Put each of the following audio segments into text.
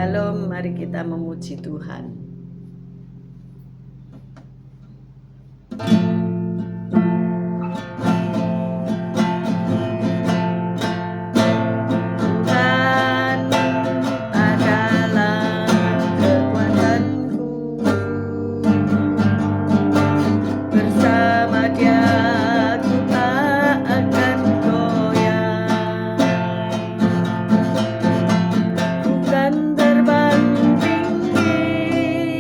Shalom, mari kita memuji Tuhan. Tuhan adalah kekuatanku, bersama Dia ku tak akan goyah. Bukan terbang tinggi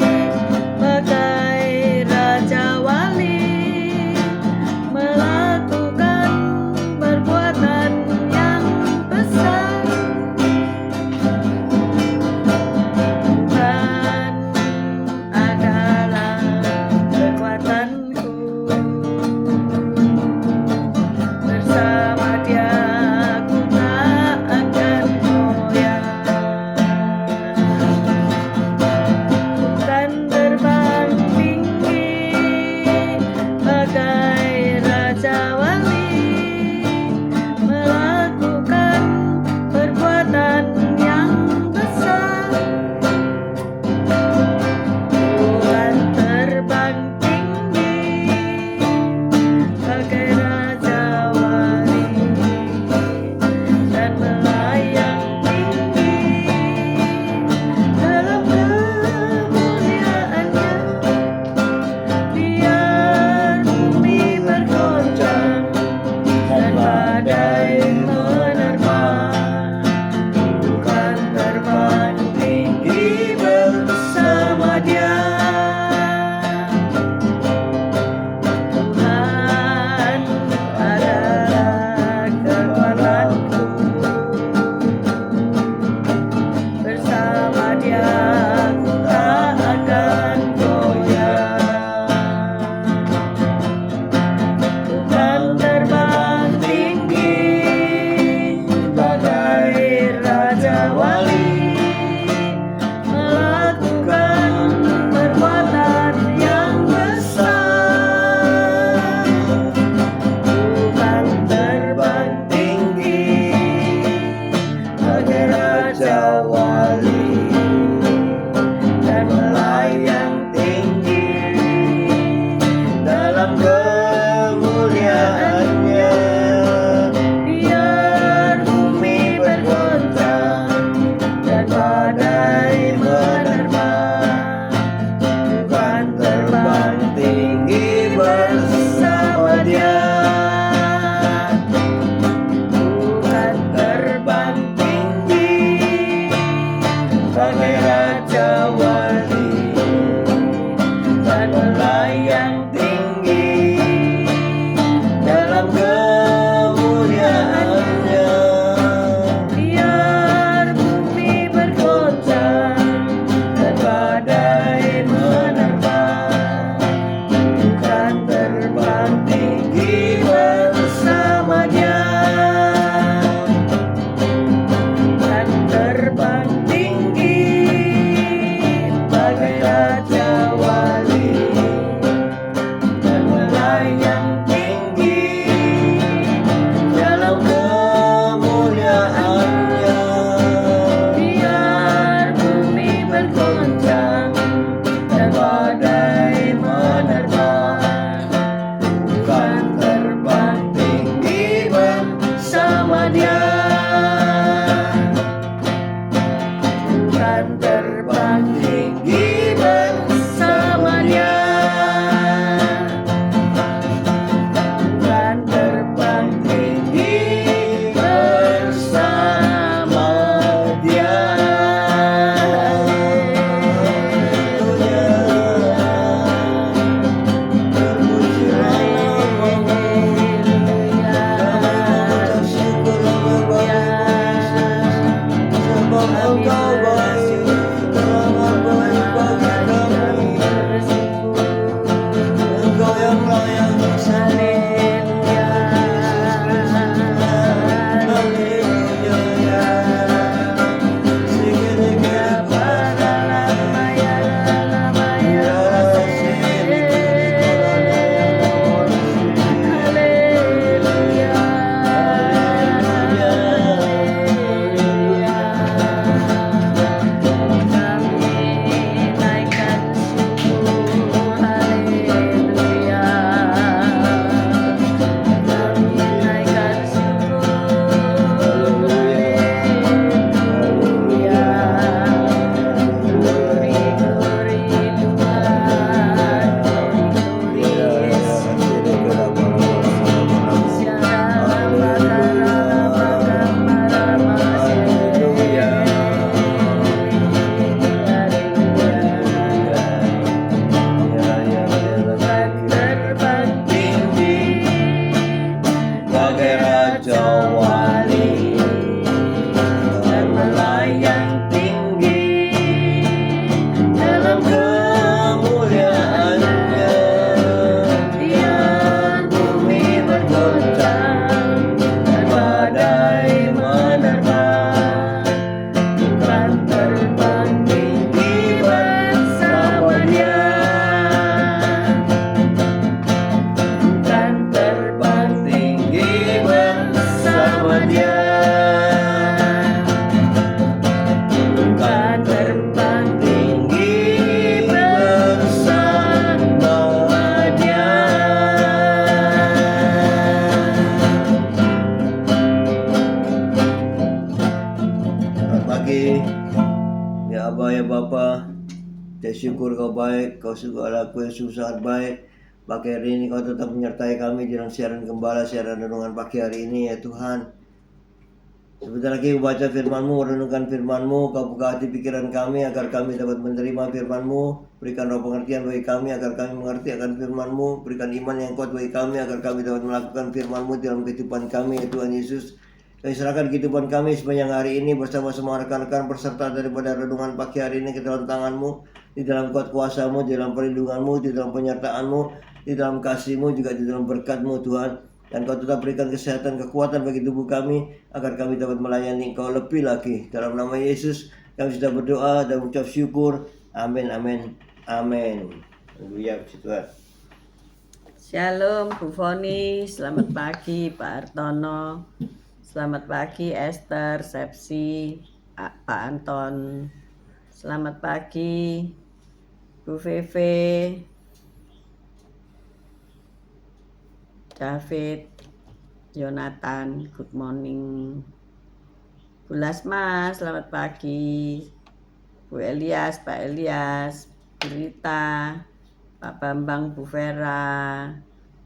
kasih. Ya Abah, ya Bapa, saya syukur Kau baik, Kau segala aku yang sangat baik. Pagi hari ini Kau tetap menyertai kami dalam siaran gembala, siaran renungan pagi hari ini ya Tuhan. Sebentar lagi baca firman-Mu, renungkan firman-Mu, Kau buka hati pikiran kami agar kami dapat menerima firman-Mu. Berikan roh pengertian bagi kami agar kami mengerti akan firman-Mu. Berikan iman yang kuat bagi kami agar kami dapat melakukan firman-Mu dalam kehidupan kami ya Tuhan Yesus. Kami serahkan kehidupan kami sepanjang hari ini bersama semua rekan-rekan peserta daripada renungan pagi hari ini ke dalam tangan-Mu. Di dalam kuat kuasa-Mu, di dalam perlindungan-Mu, di dalam penyertaan-Mu, di dalam kasih-Mu, juga di dalam berkat-Mu Tuhan. Dan Kau tetap berikan kesehatan, kekuatan bagi tubuh kami agar kami dapat melayani Kau lebih lagi. Dalam nama Yesus kami sudah berdoa dan ucap syukur. Amin, amin, amin. Haleluya, puji Tuhan. Shalom Bu Foni, selamat pagi Pak Artono, selamat pagi Esther, Sepsi, Pak Anton, selamat pagi Bu Feve, David, Jonathan, good morning. Bu Lasma, selamat pagi. Bu Elias, Pak Elias, Bu Rita, Pak Bambang, Bu Vera,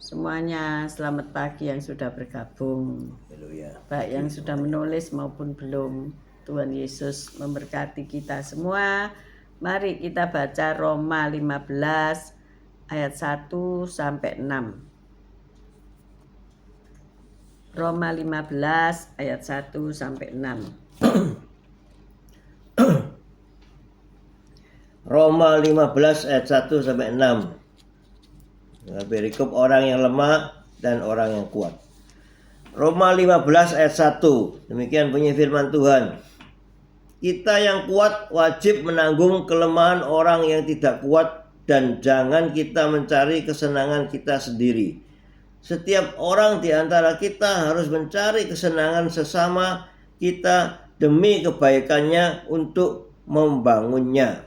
semuanya selamat pagi yang sudah bergabung. Haleluya. Baik yang sudah menulis maupun belum. Tuhan Yesus memberkati kita semua. Mari kita baca Roma 15 ayat 1 sampai 6. Roma 15 ayat 1 sampai 6. Roma 15 ayat 1 sampai 6. Perikop orang yang lemah dan orang yang kuat. Roma 15 ayat 1. Demikian bunyi firman Tuhan. Kita yang kuat wajib menanggung kelemahan orang yang tidak kuat, dan jangan kita mencari kesenangan kita sendiri. Setiap orang di antara kita harus mencari kesenangan sesama kita demi kebaikannya untuk membangunnya.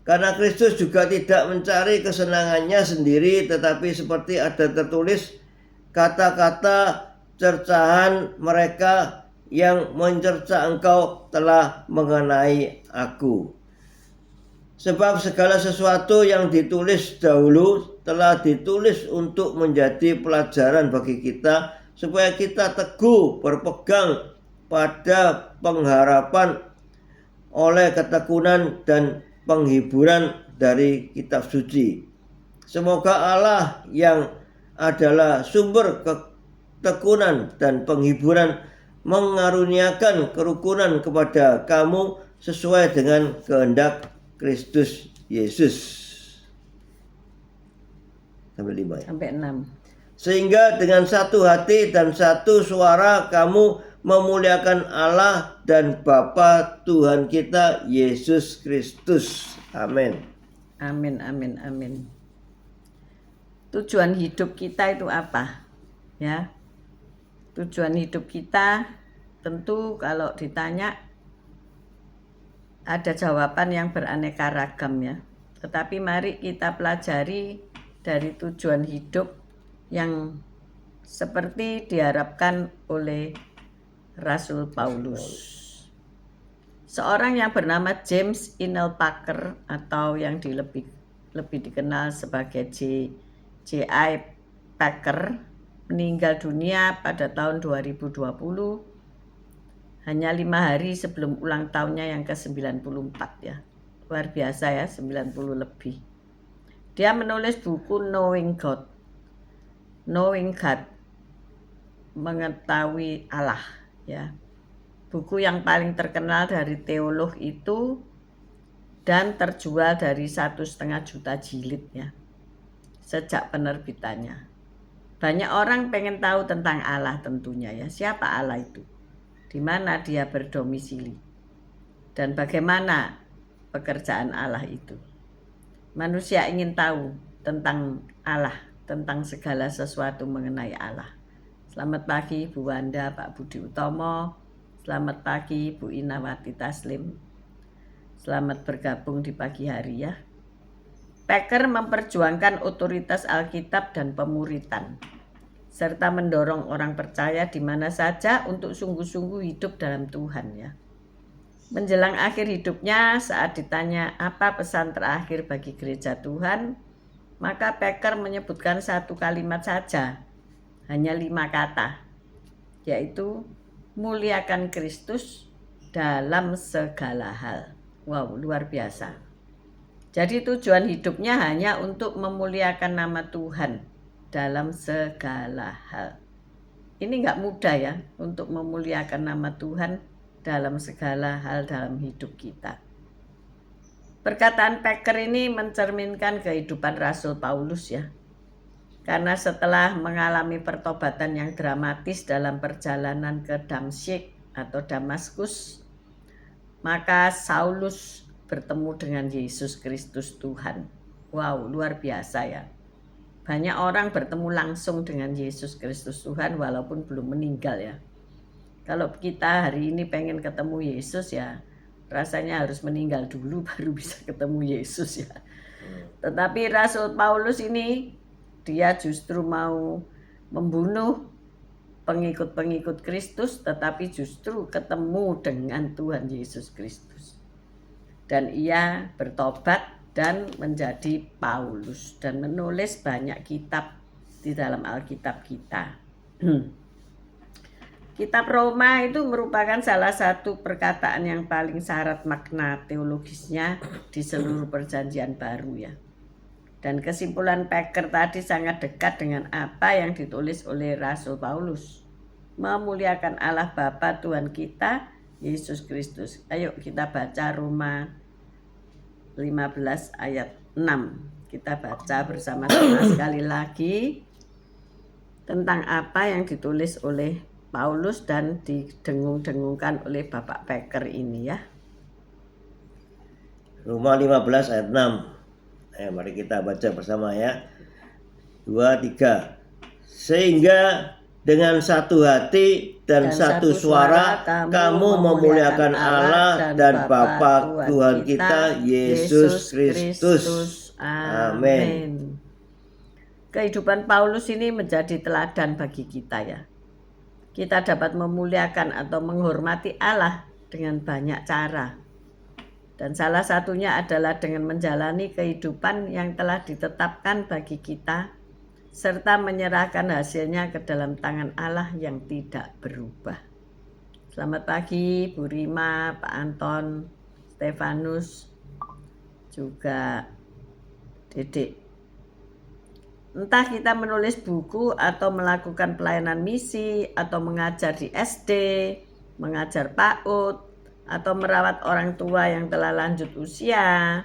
Karena Kristus juga tidak mencari kesenangannya sendiri, tetapi seperti ada tertulis, kata-kata cercahan mereka yang mencerca engkau telah mengenai aku. Sebab segala sesuatu yang ditulis dahulu telah ditulis untuk menjadi pelajaran bagi kita, supaya kita teguh berpegang pada pengharapan oleh ketekunan dan penghiburan dari kitab suci. Semoga Allah yang adalah sumber ketekunan dan penghiburan mengaruniakan kerukunan kepada kamu sesuai dengan kehendak Kristus Yesus. Sampai 5 ya. Sampai 6. Sehingga dengan satu hati dan satu suara kamu memuliakan Allah dan Bapa Tuhan kita Yesus Kristus. Amin. Amin, amin, amin. Tujuan hidup kita itu apa? Ya. Tujuan hidup kita tentu kalau ditanya ada jawaban yang beraneka ragam ya. Tetapi mari kita pelajari dari tujuan hidup yang seperti diharapkan oleh Rasul Paulus. Seorang yang bernama James Inel Packer atau yang lebih dikenal sebagai J.I. Packer meninggal dunia pada tahun 2020, hanya 5 hari sebelum ulang tahunnya yang ke-94 ya. Luar biasa ya, 90 lebih. Dia menulis buku Knowing God, mengetahui Allah ya. Buku yang paling terkenal dari teolog itu dan terjual dari 1,5 juta jilid ya. Sejak penerbitannya. Banyak orang pengen tahu tentang Allah tentunya ya. Siapa Allah itu? Di mana dia berdomisili? Dan bagaimana pekerjaan Allah itu? Manusia ingin tahu tentang Allah, tentang segala sesuatu mengenai Allah. Selamat pagi Bu Wanda, Pak Budi Utomo. Selamat pagi Bu Inawati Taslim. Selamat bergabung di pagi hari ya. Packer memperjuangkan otoritas Alkitab dan pemuritan, serta mendorong orang percaya di mana saja untuk sungguh-sungguh hidup dalam Tuhan ya. Menjelang akhir hidupnya, saat ditanya apa pesan terakhir bagi gereja Tuhan, maka Packer menyebutkan satu kalimat saja, hanya 5 kata, yaitu muliakan Kristus dalam segala hal. Wow, luar biasa. Jadi tujuan hidupnya hanya untuk memuliakan nama Tuhan dalam segala hal. Ini nggak mudah ya, untuk memuliakan nama Tuhan dalam segala hal dalam hidup kita. Perkataan Packer ini mencerminkan kehidupan Rasul Paulus ya. Karena setelah mengalami pertobatan yang dramatis dalam perjalanan ke Damsyik atau Damaskus, maka Saulus bertemu dengan Yesus Kristus Tuhan. Wow, luar biasa ya. Banyak orang bertemu langsung dengan Yesus Kristus Tuhan walaupun belum meninggal ya. Kalau kita hari ini pengen ketemu Yesus ya, rasanya harus meninggal dulu baru bisa ketemu Yesus ya. Tetapi Rasul Paulus ini, dia justru mau membunuh pengikut-pengikut Kristus, tetapi justru ketemu dengan Tuhan Yesus Kristus. Dan ia bertobat dan menjadi Paulus dan menulis banyak kitab di dalam Alkitab kita. Kitab Roma itu merupakan salah satu perkataan yang paling syarat makna teologisnya di seluruh perjanjian baru ya. Dan kesimpulan Packer tadi sangat dekat dengan apa yang ditulis oleh Rasul Paulus. Memuliakan Allah Bapa Tuhan kita, Yesus Kristus. Ayo kita baca Roma 15 ayat 6. Kita baca bersama-sama sekali lagi tentang apa yang ditulis oleh Paulus dan didengung-dengungkan oleh Bapak Packer ini ya. Roma 15 ayat 6. Mari kita baca bersama ya. 2, 3. Sehingga dengan satu hati dan satu suara kamu memuliakan Allah dan Bapa Tuhan kita Yesus Kristus. Amin. Kehidupan Paulus ini menjadi teladan bagi kita ya. Kita dapat memuliakan atau menghormati Allah dengan banyak cara. Dan salah satunya adalah dengan menjalani kehidupan yang telah ditetapkan bagi kita, serta menyerahkan hasilnya ke dalam tangan Allah yang tidak berubah. Selamat pagi Bu Rima, Pak Anton, Stefanus, juga Dedek. Entah kita menulis buku atau melakukan pelayanan misi atau mengajar di SD, mengajar PAUD, atau merawat orang tua yang telah lanjut usia,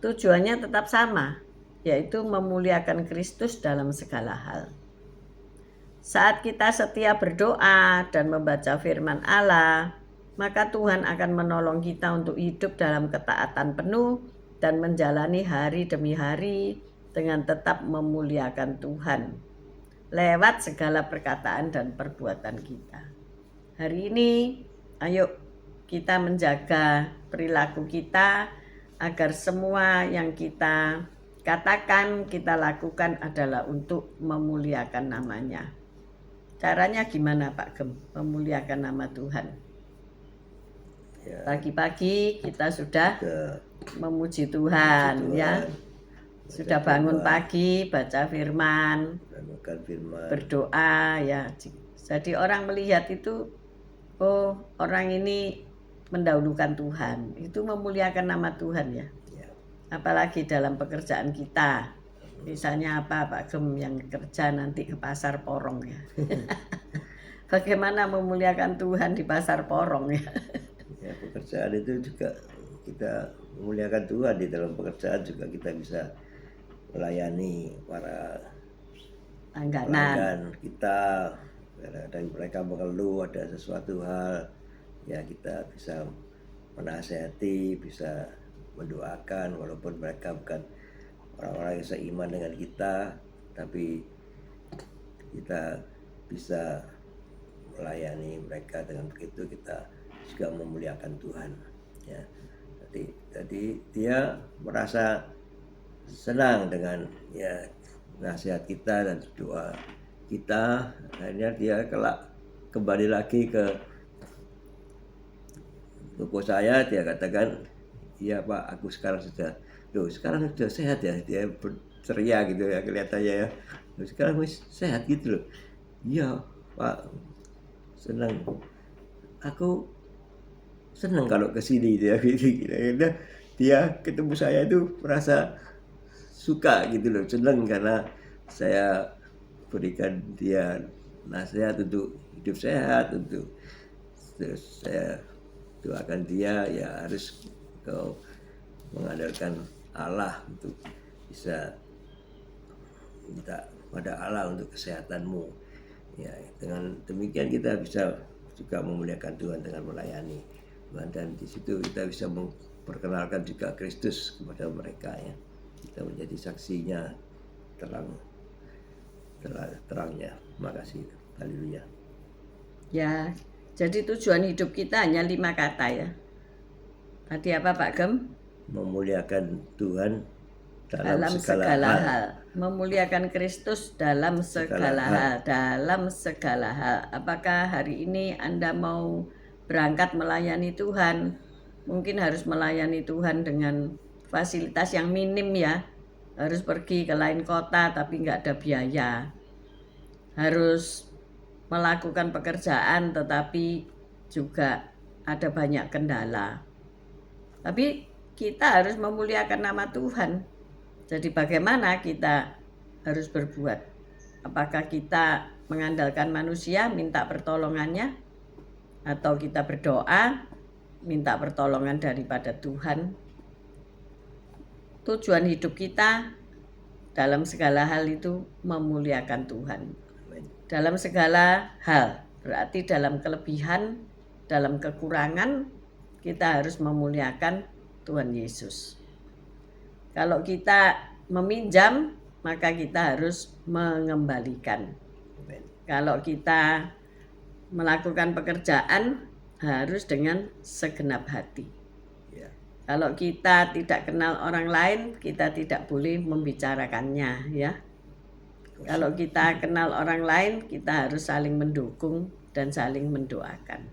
tujuannya tetap sama, yaitu memuliakan Kristus dalam segala hal. Saat kita setia berdoa dan membaca firman Allah, maka Tuhan akan menolong kita untuk hidup dalam ketaatan penuh dan menjalani hari demi hari dengan tetap memuliakan Tuhan lewat segala perkataan dan perbuatan kita. Hari ini, ayo kita menjaga perilaku kita agar semua yang kita katakan, kita lakukan adalah untuk memuliakan namanya. Caranya gimana Pak Gem? Memuliakan nama Tuhan. Pagi-pagi kita sudah memuji Tuhan ya. Sudah bangun pagi, baca firman, berdoa ya. Jadi orang melihat itu, oh orang ini mendahulukan Tuhan. Itu memuliakan nama Tuhan ya. Apalagi dalam pekerjaan kita. Misalnya apa Pak Gem yang kerja nanti ke pasar porong ya. Bagaimana memuliakan Tuhan di pasar porong ya. Ya, pekerjaan itu juga kita memuliakan Tuhan. Di dalam pekerjaan juga kita bisa melayani para pelanggan kita. Kadang mereka mengeluh ada sesuatu hal, ya kita bisa menasihati, bisa mendoakan walaupun mereka bukan orang-orang yang seiman dengan kita, tapi kita bisa melayani mereka. Dengan begitu kita juga memuliakan Tuhan ya. Jadi dia merasa senang dengan ya nasihat kita dan doa kita. Akhirnya dia kelak kembali lagi ke toko saya, dia katakan, iya Pak, aku sekarang sekarang sudah sehat ya, dia ceria gitu ya kelihatannya ya. Loh, sekarang sehat gitu loh. Iya Pak, senang. Aku senang kalau ke sini dia gitu. Dia ketemu saya itu merasa suka gitu loh, senang karena saya berikan dia nasihat untuk hidup sehat, untuk terus saya doakan dia ya harus kau mengandalkan Allah untuk bisa minta pada Allah untuk kesehatanmu. Ya, dengan demikian kita bisa juga memuliakan Tuhan dengan melayani Tuhan, dan di situ kita bisa memperkenalkan juga Kristus kepada mereka ya. Kita menjadi saksinya terangnya. Makasih. Haleluya. Ya, jadi tujuan hidup kita hanya 5 kata ya. Tadi apa Pak Gem? Memuliakan Tuhan Dalam segala hal. Memuliakan Kristus dalam segala hal. Dalam segala hal. Apakah hari ini Anda mau berangkat melayani Tuhan? Mungkin harus melayani Tuhan dengan fasilitas yang minim ya. Harus pergi ke lain kota tapi nggak ada biaya. Harus melakukan pekerjaan tetapi juga ada banyak kendala. Tapi kita harus memuliakan nama Tuhan. Jadi bagaimana kita harus berbuat? Apakah kita mengandalkan manusia, minta pertolongannya, atau kita berdoa, minta pertolongan daripada Tuhan? Tujuan hidup kita dalam segala hal itu memuliakan Tuhan. Dalam segala hal, berarti dalam kelebihan, dalam kekurangan, kita harus memuliakan Tuhan Yesus. Kalau kita meminjam, maka kita harus mengembalikan. Kalau kita melakukan pekerjaan, harus dengan segenap hati. Kalau kita tidak kenal orang lain, kita tidak boleh membicarakannya ya. Kalau kita kenal orang lain, kita harus saling mendukung dan saling mendoakan.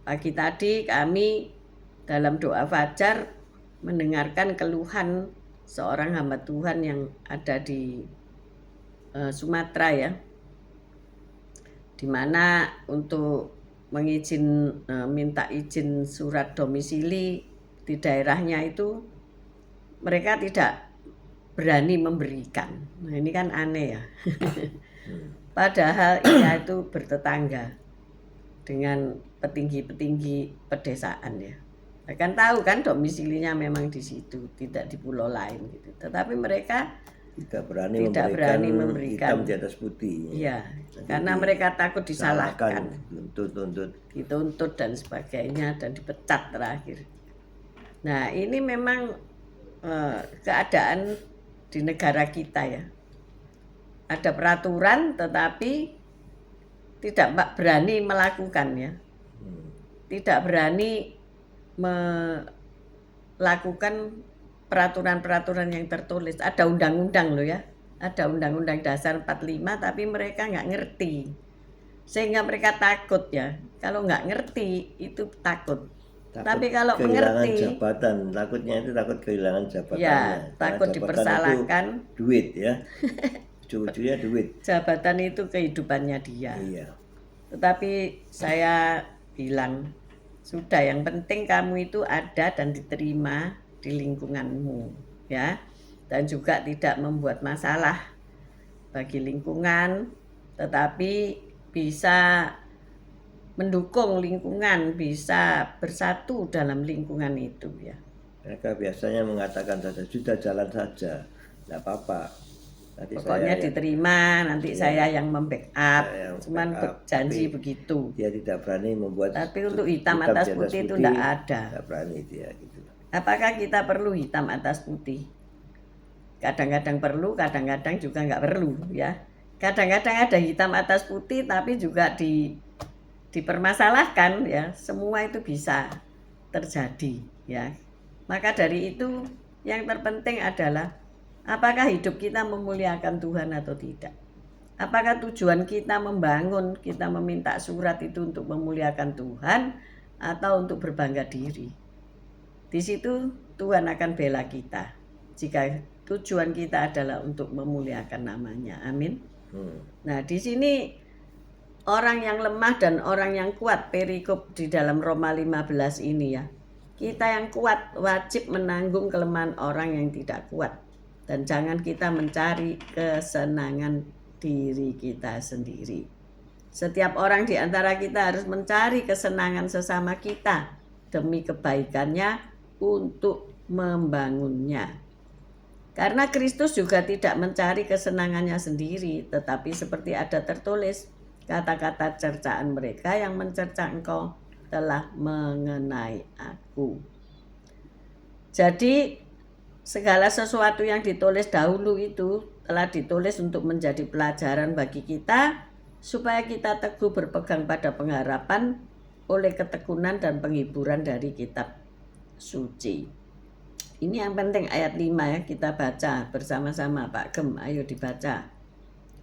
Pagi tadi kami dalam doa fajar mendengarkan keluhan seorang hamba Tuhan yang ada di Sumatera ya, dimana untuk minta izin surat domisili di daerahnya itu mereka tidak berani memberikan. Nah ini kan aneh ya. Padahal ia itu bertetangga dengan petinggi-petinggi pedesaan ya. Kan tahu kan domisilinya memang di situ, tidak di pulau lain gitu. Tetapi mereka tidak berani memberikan hitam di atas putih. Iya, karena mereka takut disalahkan, dituntut dan sebagainya dan dipecat terakhir. Nah ini memang keadaan di negara kita ya. Ada peraturan tetapi tidak berani melakukan ya. Tidak berani melakukan peraturan-peraturan yang tertulis. Ada undang-undang loh ya, ada undang-undang dasar 45 tapi mereka nggak ngerti sehingga mereka takut ya. Kalau nggak ngerti itu takut tapi kalau mengerti jabatan, takutnya itu takut kehilangan jabatannya ya, takut dipersalahkan duit ya. Ujung-ujungnya duit. Jabatan itu kehidupannya dia. Iya. Tetapi saya bilang sudah, yang penting kamu itu ada dan diterima di lingkunganmu ya, dan juga tidak membuat masalah bagi lingkungan, tetapi bisa mendukung lingkungan, bisa bersatu dalam lingkungan itu ya. Mereka biasanya mengatakan saja, sudah jalan saja, tidak apa-apa. Pokoknya diterima, nanti saya yang membackup, cuman janji begitu. Dia tidak berani membuat. Tapi untuk hitam atas putih itu tidak ada. Tidak berani dia gitu. Apakah kita perlu hitam atas putih? Kadang-kadang perlu, kadang-kadang juga nggak perlu ya. Kadang-kadang ada hitam atas putih, tapi juga dipermasalahkan ya. Semua itu bisa terjadi ya. Maka dari itu yang terpenting adalah apakah hidup kita memuliakan Tuhan atau tidak? Apakah tujuan kita membangun, kita meminta surat itu untuk memuliakan Tuhan atau untuk berbangga diri. Di situ Tuhan akan bela kita jika tujuan kita adalah untuk memuliakan namanya. Amin. Nah, di sini orang yang lemah dan orang yang kuat, perikop di dalam Roma 15 ini ya. Kita yang kuat wajib menanggung kelemahan orang yang tidak kuat. Dan jangan kita mencari kesenangan diri kita sendiri. Setiap orang di antara kita harus mencari kesenangan sesama kita demi kebaikannya untuk membangunnya. Karena Kristus juga tidak mencari kesenangannya sendiri, tetapi seperti ada tertulis, kata-kata cercaan mereka yang mencerca engkau telah mengenai aku. Jadi segala sesuatu yang ditulis dahulu itu telah ditulis untuk menjadi pelajaran bagi kita, supaya kita teguh berpegang pada pengharapan oleh ketekunan dan penghiburan dari kitab suci. Ini yang penting ayat 5 ya, kita baca bersama-sama. Pak Gem, ayo dibaca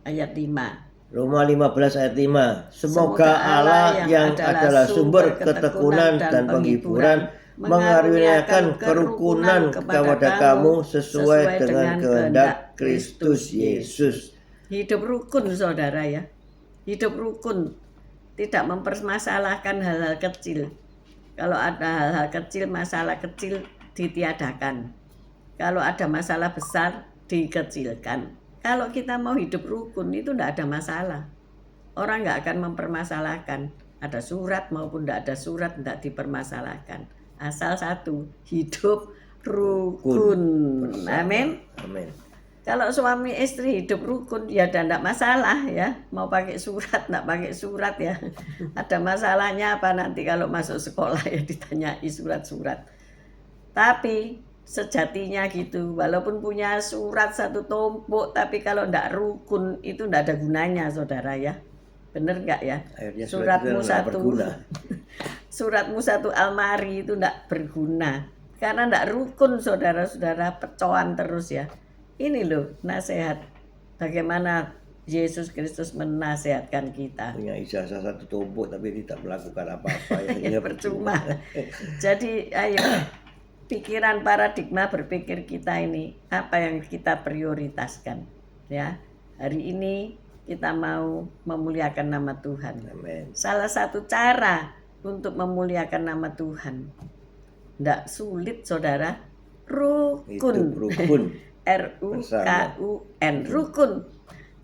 ayat 5. Roma 15 ayat 5. Semoga Allah yang adalah sumber ketekunan dan penghiburan mengaruniakan kerukunan kepada kamu sesuai dengan kehendak Kristus Yesus. Hidup rukun saudara ya. Hidup rukun, tidak mempermasalahkan hal-hal kecil. Kalau ada hal-hal kecil, masalah kecil ditiadakan. Kalau ada masalah besar, dikecilkan. Kalau kita mau hidup rukun itu tidak ada masalah. Orang nggak akan mempermasalahkan. Ada surat maupun tidak ada surat tidak dipermasalahkan. Asal satu, hidup rukun. Amin. Amin. Kalau suami istri hidup rukun ya tidak masalah ya. Mau pakai surat, tidak pakai surat ya. Ada masalahnya apa nanti kalau masuk sekolah ya ditanyai surat-surat. Tapi sejatinya gitu, walaupun punya surat satu tumpuk, tapi kalau tidak rukun itu tidak ada gunanya saudara ya. Bener nggak ya? Akhirnya suratmu satu almari itu tidak berguna. Karena tidak rukun saudara-saudara, pecohan terus ya. Ini loh nasihat bagaimana Yesus Kristus menasehatkan kita. Punya ijazah satu tumpuk tapi tidak melakukan apa-apa ya percuma. Jadi ayo, pikiran paradigma berpikir kita ini apa yang kita prioritaskan ya. Hari ini kita mau memuliakan nama Tuhan. Amen. Salah satu cara untuk memuliakan nama Tuhan tidak sulit saudara, rukun. Itu rukun. RUKUN, rukun.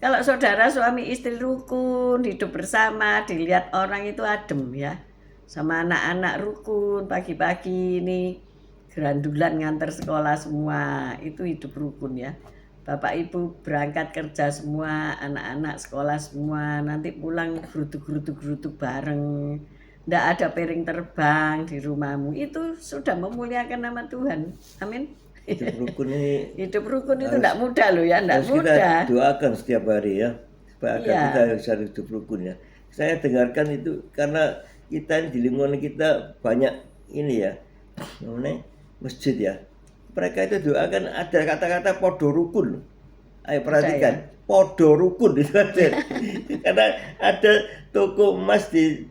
Kalau saudara suami istri rukun, hidup bersama, dilihat orang itu adem ya. Sama anak-anak rukun, pagi-pagi ini gerandulan nganter sekolah semua, itu hidup rukun ya. Bapak ibu berangkat kerja semua, anak-anak sekolah semua, nanti pulang geruduk-geruduk bareng. Nggak ada piring terbang di rumahmu, itu sudah memuliakan nama Tuhan. Amin. Hidup rukun ini, hidup rukun itu tidak mudah loh ya, tidak mudah. Kita doakan setiap hari ya, supaya kita bisa hidup rukun ya. Saya dengarkan itu karena kita ini di lingkungan kita banyak ini ya, namanya masjid ya. Mereka itu doakan ada kata-kata podo rukun. Ayo perhatikan, podo rukun itu ada. Karena ada toko emas di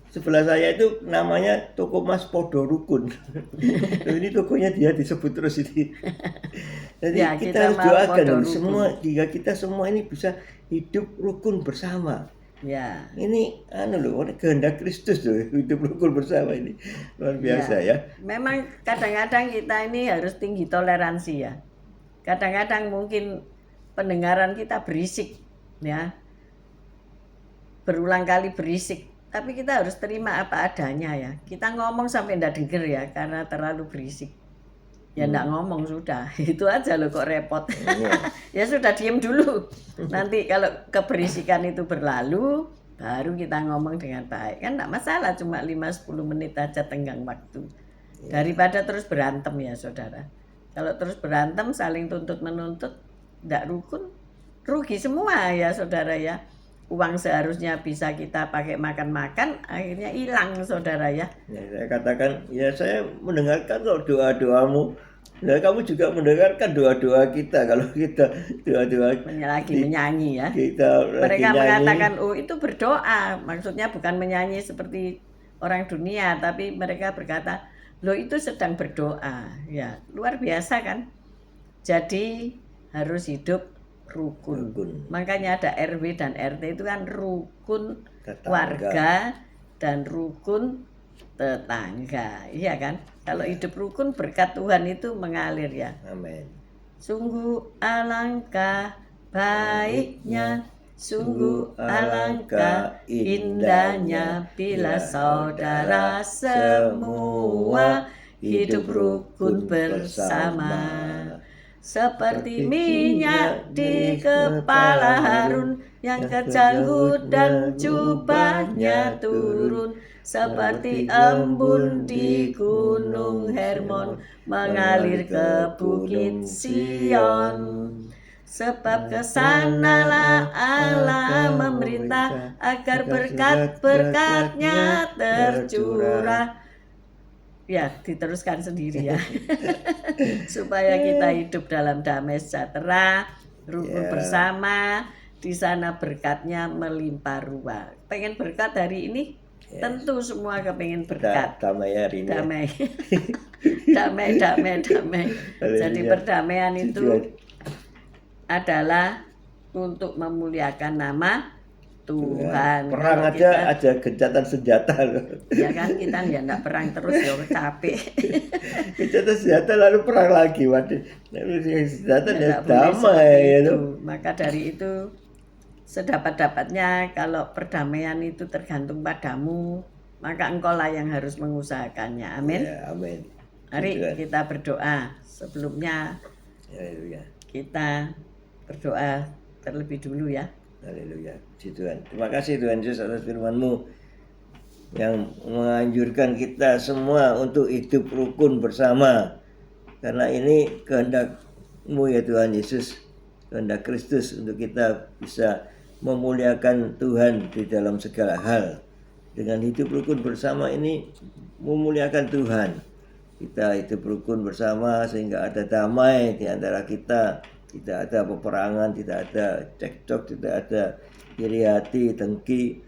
sebelah saya itu namanya toko emas podo rukun. Ini tokonya dia disebut terus ini. Jadi ya, kita harus doakan semua, jika kita semua ini bisa hidup rukun bersama. Ya. Ini loh, kehendak Kristus loh, hidup rukun bersama ini luar biasa ya. Memang kadang-kadang kita ini harus tinggi toleransi ya. Kadang-kadang mungkin pendengaran kita berisik ya, berulang kali berisik. Tapi kita harus terima apa adanya ya. Kita ngomong sampai ndak denger ya, karena terlalu berisik. Ya ndak ngomong sudah. Itu aja loh kok repot. Ya sudah diem dulu. Nanti kalau keberisikan itu berlalu, baru kita ngomong dengan baik. Kan ndak masalah, cuma 5-10 menit aja tenggang waktu. Daripada terus berantem ya saudara. Kalau terus berantem saling tuntut-menuntut, ndak rukun, rugi semua ya saudara ya. Uang seharusnya bisa kita pakai makan-makan, akhirnya hilang saudara ya. Ya saya katakan, ya saya mendengarkan kok doa-doamu. Nah, kamu juga mendengarkan doa-doa kita. Kalau kita doa-doa lagi menyanyi ya. Kita mereka mengatakan, oh itu berdoa. Maksudnya bukan menyanyi seperti orang dunia, tapi mereka berkata, loh itu sedang berdoa. Ya, luar biasa kan? Jadi harus hidup rukun. Makanya ada RW dan RT itu kan rukun Tetangga. warga dan rukun tetangga. Iya kan? Kalau hidup rukun berkat Tuhan itu mengalir ya. Amin. Sungguh alangkah baiknya, sungguh alangkah indahnya bila saudara semua hidup rukun bersama. Seperti minyak di kepala Harun yang kejanggut dan jubahnya turun, seperti embun di gunung Hermon mengalir ke bukit Sion. Sebab kesanalah Allah memerintah agar berkat-berkatnya tercurah. Ya, diteruskan sendiri ya. Supaya kita hidup dalam damai sejahtera, rukun bersama, di sana berkatnya melimpah ruah. Pengen berkat hari ini? Tentu semua kepengen berkat. Damai hari ini. Damai. damai. Jadi perdamaian itu adalah untuk memuliakan nama Tuhan. Perang aja ada gencatan senjata loh. Ya kan, kita ya enggak perang terus ya capek. Gencatan senjata lalu perang lagi. Waduh, senjata ya damai itu. Maka dari itu sedapat-dapatnya kalau perdamaian itu tergantung padamu, maka engkaulah yang harus mengusahakannya. Amin. Ya, amin. Mari kita berdoa. Sebelumnya kita berdoa terlebih dulu ya. Haleluya. Tuhan. Terima kasih Tuhan Yesus atas firman-Mu yang menganjurkan kita semua untuk hidup rukun bersama. Karena ini kehendak-Mu ya Tuhan Yesus, kehendak Kristus untuk kita bisa memuliakan Tuhan di dalam segala hal. Dengan hidup rukun bersama ini memuliakan Tuhan. Kita hidup rukun bersama sehingga ada damai di antara kita. Tidak ada peperangan, tidak ada cekcok, tidak ada iri hati, dengki.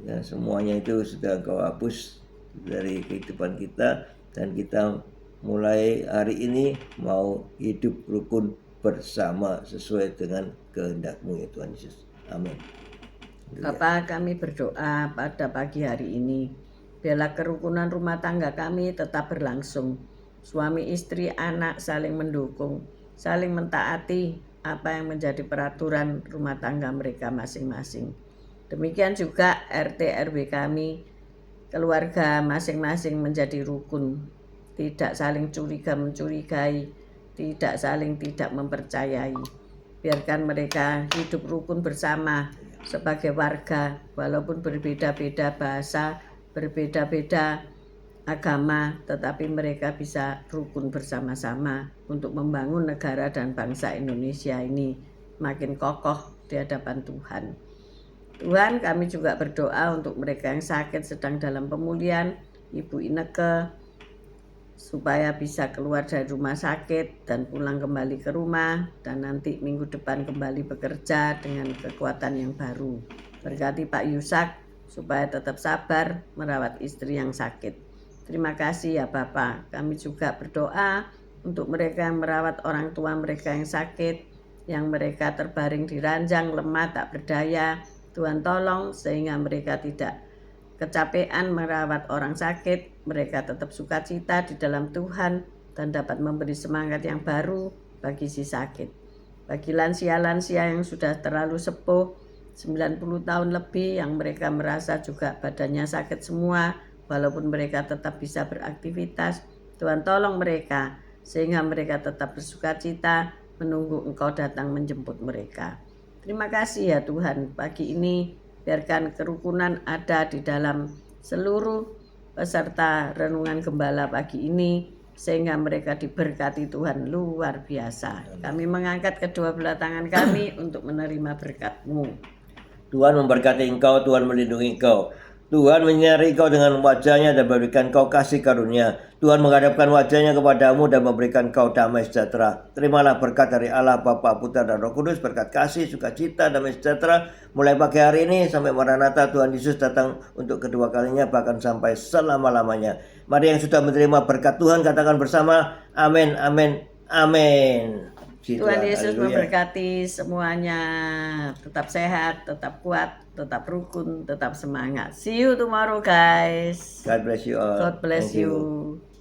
Ya, semuanya itu sudah Engkau hapus dari kehidupan kita. Dan kita mulai hari ini mau hidup rukun bersama sesuai dengan kehendak-Mu ya Tuhan Yesus. Amin. Bapa, kami berdoa pada pagi hari ini, biarlah kerukunan rumah tangga kami tetap berlangsung. Suami, istri, anak saling mendukung, saling mentaati apa yang menjadi peraturan rumah tangga mereka masing-masing. Demikian juga RT RW kami, keluarga masing-masing menjadi rukun, tidak saling curiga mencurigai, tidak saling tidak mempercayai. Biarkan mereka hidup rukun bersama sebagai warga, walaupun berbeda-beda bahasa, berbeda-beda agama, tetapi mereka bisa rukun bersama-sama untuk membangun negara dan bangsa Indonesia ini makin kokoh di hadapan Tuhan. Tuhan, kami juga berdoa untuk mereka yang sakit sedang dalam pemulihan, Ibu Ineke, supaya bisa keluar dari rumah sakit dan pulang kembali ke rumah, dan nanti minggu depan kembali bekerja dengan kekuatan yang baru. Berkati Pak Yusak supaya tetap sabar merawat istri yang sakit. Terima kasih ya Bapak. Kami juga berdoa untuk mereka yang merawat orang tua mereka yang sakit, yang mereka terbaring di ranjang, lemah, tak berdaya. Tuhan tolong sehingga mereka tidak kecapean merawat orang sakit, mereka tetap sukacita di dalam Tuhan dan dapat memberi semangat yang baru bagi si sakit. Bagi lansia-lansia yang sudah terlalu sepuh, 90 tahun lebih, yang mereka merasa juga badannya sakit semua, walaupun mereka tetap bisa beraktivitas, Tuhan tolong mereka sehingga mereka tetap bersukacita menunggu Engkau datang menjemput mereka. Terima kasih ya Tuhan, pagi ini biarkan kerukunan ada di dalam seluruh peserta renungan gembala pagi ini, sehingga mereka diberkati Tuhan luar biasa. Kami mengangkat kedua belah tangan kami untuk menerima berkat-Mu. Tuhan memberkati engkau, Tuhan melindungi engkau. Tuhan menyinari kau dengan wajahnya dan memberikan kau kasih karunia. Tuhan menghadapkan wajahnya kepadamu dan memberikan kau damai sejahtera. Terimalah berkat dari Allah, Bapa, Putra, dan Roh Kudus, berkat kasih, sukacita, damai sejahtera. Mulai pagi hari ini sampai Maranatha Tuhan Yesus datang untuk kedua kalinya, bahkan sampai selama-lamanya. Mari yang sudah menerima berkat Tuhan katakan bersama, amin, amin, amin. Tuhan Yesus Haleluya. memberkati semuanya. Tetap sehat, tetap kuat, tetap rukun, tetap semangat. See you tomorrow, guys. God bless you all. God bless Thank you. you.